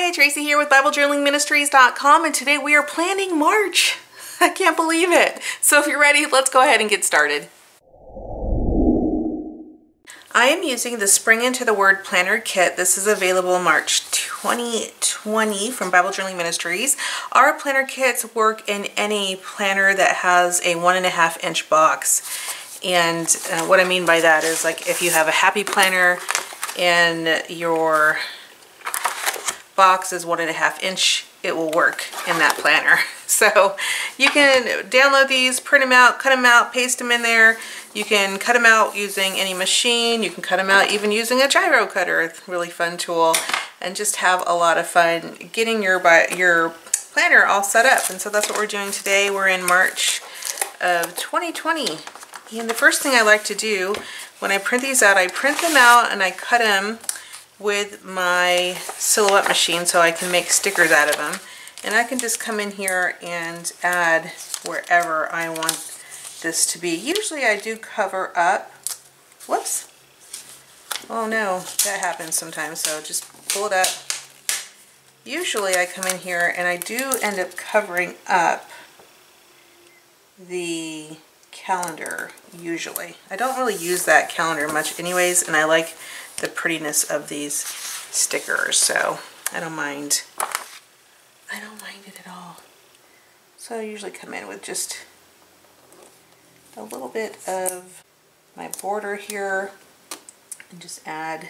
Hey, Tracy here with BibleJournalingMinistries.com, and today we are planning March. I can't believe it. So if you're ready, let's go ahead and get started. I am using the Spring Into the Word Planner Kit. This is available March 2020 from Bible Journaling Ministries. Our planner kits work in any planner that has a 1.5 inch box. And what I mean by that is, like, if you have a happy planner and your box is 1.5 inch, it will work in that planner. So you can download these, print them out, cut them out, paste them in there. You can cut them out using any machine. You can cut them out even using a gyro cutter. It's a really fun tool, and just have a lot of fun getting your planner all set up. And so that's what we're doing today. We're in March of 2020. And the first thing I like to do when I print these out, I print them out and I cut them with my silhouette machine so I can make stickers out of them. And I can just come in here and add wherever I want this to be. Usually I do cover up. Whoops. Oh no, that happens sometimes, so just pull it up. Usually I come in here and I do end up covering up the calendar usually. I don't really use that calendar much anyways, and I like the prettiness of these stickers, so I don't mind. I don't mind it at all. So I usually come in with just a little bit of my border here and just add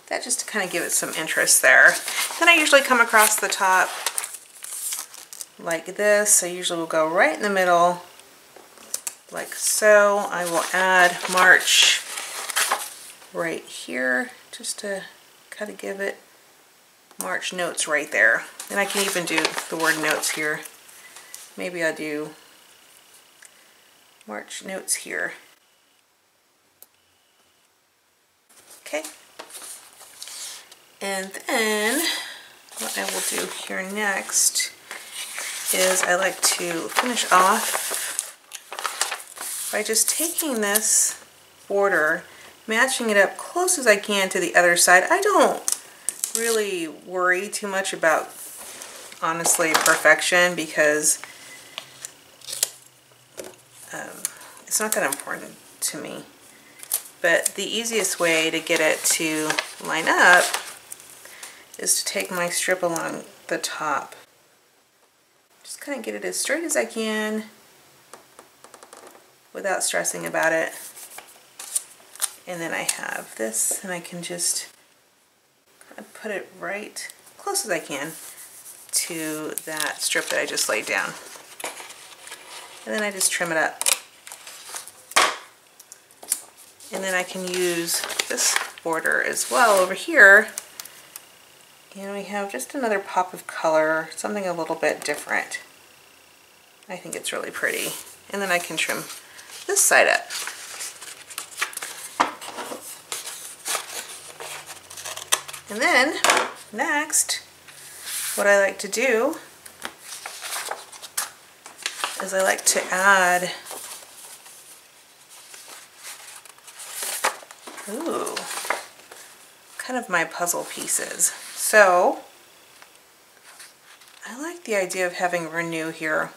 that just to kind of give it some interest there. Then I usually come across the top like this. I usually will go right in the middle like so. I will add March right here just to kind of give it March notes right there. And I can even do the word notes here. Maybe I'll do March notes here. Okay. And then what I will do here next is I like to finish off by just taking this border, matching it up close as I can to the other side. I don't really worry too much about, honestly, perfection, because it's not that important to me. But the easiest way to get it to line up is to take my strip along the top. Just kind of get it as straight as I can without stressing about it. And then I have this, and I can just kind of put it right close as I can to that strip that I just laid down. And then I just trim it up. And then I can use this border as well over here. And we have just another pop of color, something a little bit different. I think it's really pretty. And then I can trim this side up. And then next, what I like to do is I like to add, kind of my puzzle pieces. So I like the idea of having Renew here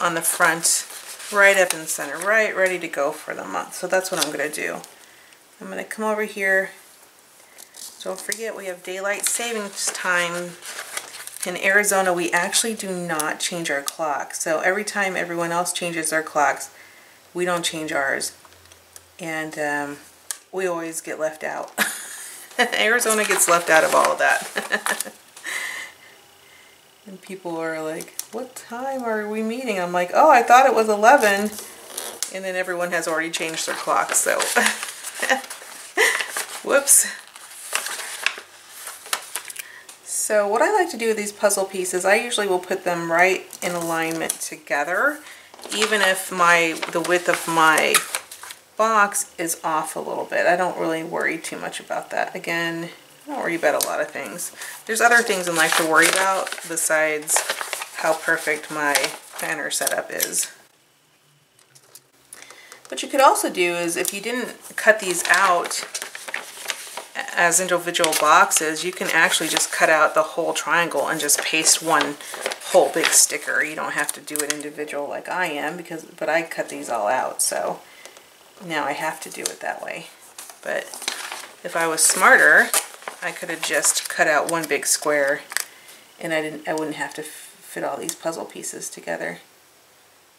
on the front, right up in the center, right ready to go for the month. So that's what I'm going to do. I'm going to come over here. Don't forget, we have daylight savings time. In Arizona, we actually do not change our clock. So every time everyone else changes their clocks, we don't change ours. And we always get left out. Arizona gets left out of all of that. And people are like, what time are we meeting? I'm like, oh, I thought it was 11. And then everyone has already changed their clock, so. Whoops. So what I like to do with these puzzle pieces, I usually will put them right in alignment together, even if the width of my box is off a little bit. I don't really worry too much about that. Again, I don't worry about a lot of things. There's other things in life to worry about besides how perfect my planner setup is. What you could also do is, if you didn't cut these out as individual boxes, you can actually just cut out the whole triangle and just paste one whole big sticker. You don't have to do it individual like I am, but I cut these all out, so now I have to do it that way. But if I was smarter, I could have just cut out one big square, and I wouldn't have to fit all these puzzle pieces together.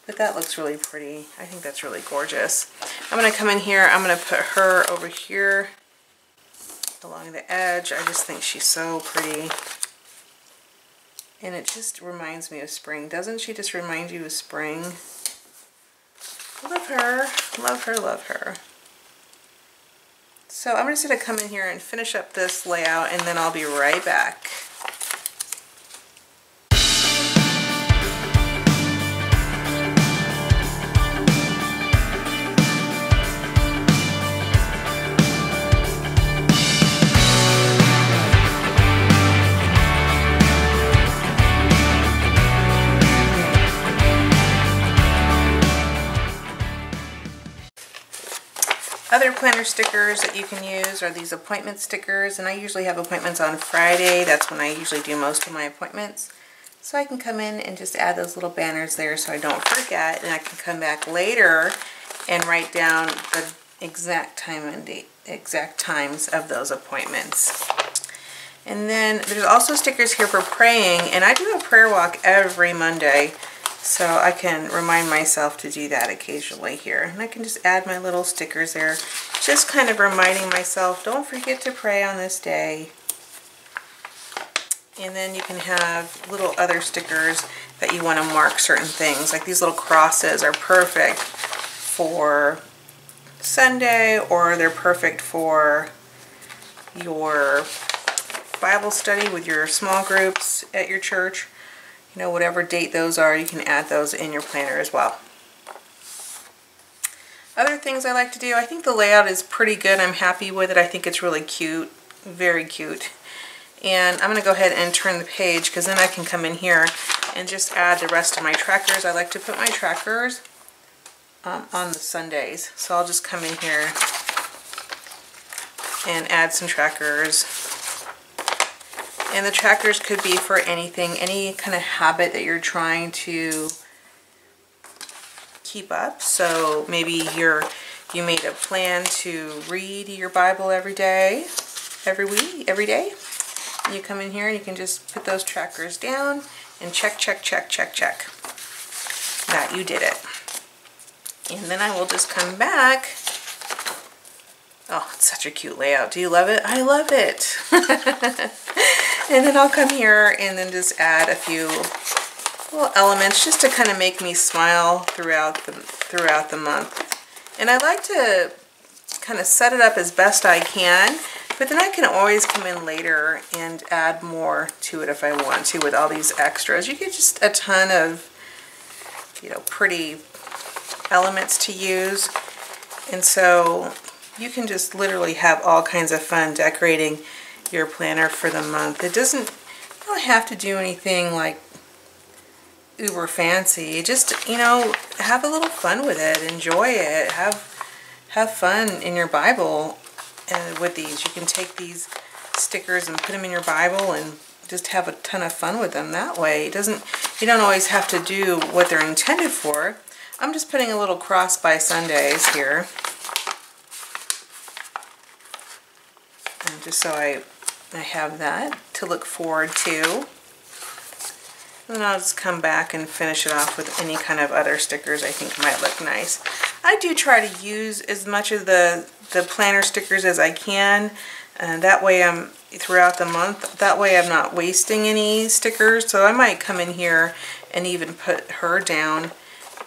But that looks really pretty. I think that's really gorgeous. I'm going to come in here, I'm going to put her over here along the edge. I just think she's so pretty. And it just reminds me of spring. Doesn't she just remind you of spring? Love her, love her, love her. So I'm just going to come in here and finish up this layout, and then I'll be right back. Other planner stickers that you can use are these appointment stickers, and I usually have appointments on Friday. That's when I usually do most of my appointments. So I can come in and just add those little banners there so I don't forget, and I can come back later and write down the exact time and date, exact times of those appointments. And then there's also stickers here for praying, and I do a prayer walk every Monday. So I can remind myself to do that occasionally here. And I can just add my little stickers there. Just kind of reminding myself, don't forget to pray on this day. And then you can have little other stickers that you want to mark certain things. Like these little crosses are perfect for Sunday, or they're perfect for your Bible study with your small groups at your church. You know, whatever date those are, you can add those in your planner as well. Other things I like to do, I think the layout is pretty good. I'm happy with it. I think it's really cute, very cute. And I'm going to go ahead and turn the page, because then I can come in here and just add the rest of my trackers. I like to put my trackers on the Sundays. So I'll just come in here and add some trackers. And the trackers could be for anything, any kind of habit that you're trying to keep up. So maybe you made a plan to read your Bible every day, every day. And you come in here and you can just put those trackers down and check, check, check, check, check that you did it. And then I will just come back. Oh, it's such a cute layout. Do you love it? I love it. And then I'll come here and then just add a few little elements just to kind of make me smile throughout the month. And I like to kind of set it up as best I can, but then I can always come in later and add more to it if I want to with all these extras. You get just a ton of, you know, pretty elements to use. And so you can just literally have all kinds of fun decorating your planner for the month. It doesn't really have to do anything like uber fancy. Just, you know, have a little fun with it. Enjoy it. Have fun in your Bible with these. You can take these stickers and put them in your Bible and just have a ton of fun with them that way. You don't always have to do what they're intended for. I'm just putting a little cross by Sundays here. And just so I have that to look forward to. And then I'll just come back and finish it off with any kind of other stickers I think might look nice. I do try to use as much of the planner stickers as I can, and that way I'm throughout the month. That way I'm not wasting any stickers. So I might come in here and even put her down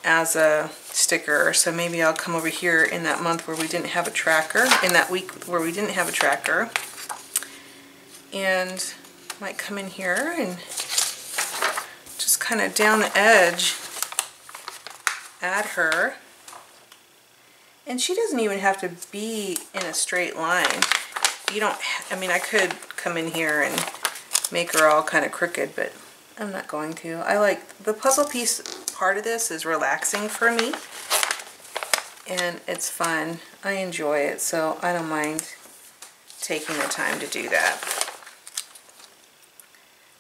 as a sticker. So maybe I'll come over here in that month where we didn't have a tracker, in that week where we didn't have a tracker, and might come in here and just kind of down the edge add her. And she doesn't even have to be in a straight line. You don't, I mean, I could come in here and make her all kind of crooked, but I'm not going to. I like the puzzle piece part of this is relaxing for me, and it's fun. I enjoy it, so I don't mind taking the time to do that.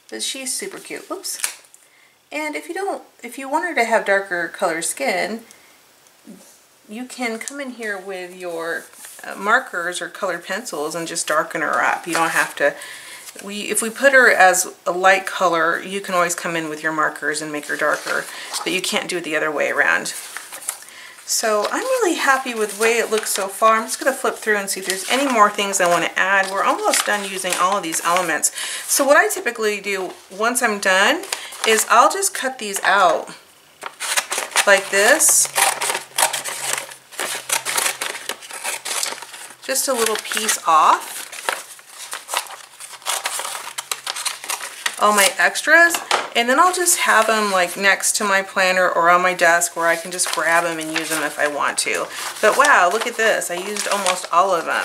But she's super cute. Whoops. And if you want her to have darker color skin, you can come in here with your markers or colored pencils and just darken her up. You don't have to, if we put her as a light color, you can always come in with your markers and make her darker, but you can't do it the other way around. So I'm really happy with the way it looks so far. I'm just going to flip through and see if there's any more things I want to add. We're almost done using all of these elements. So what I typically do once I'm done is I'll just cut these out like this. Just a little piece off. All my extras, and then I'll just have them like next to my planner or on my desk where I can just grab them and use them if I want to. But wow, look at this. I used almost all of them.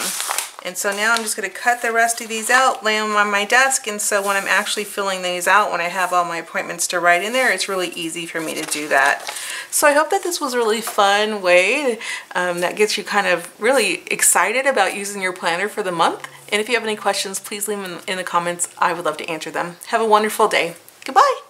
And so now I'm just going to cut the rest of these out, lay them on my desk, and so when I'm actually filling these out, when I have all my appointments to write in there, it's really easy for me to do that. So I hope that this was a really fun way that gets you kind of really excited about using your planner for the month. And if you have any questions, please leave them in the comments. I would love to answer them. Have a wonderful day. Goodbye.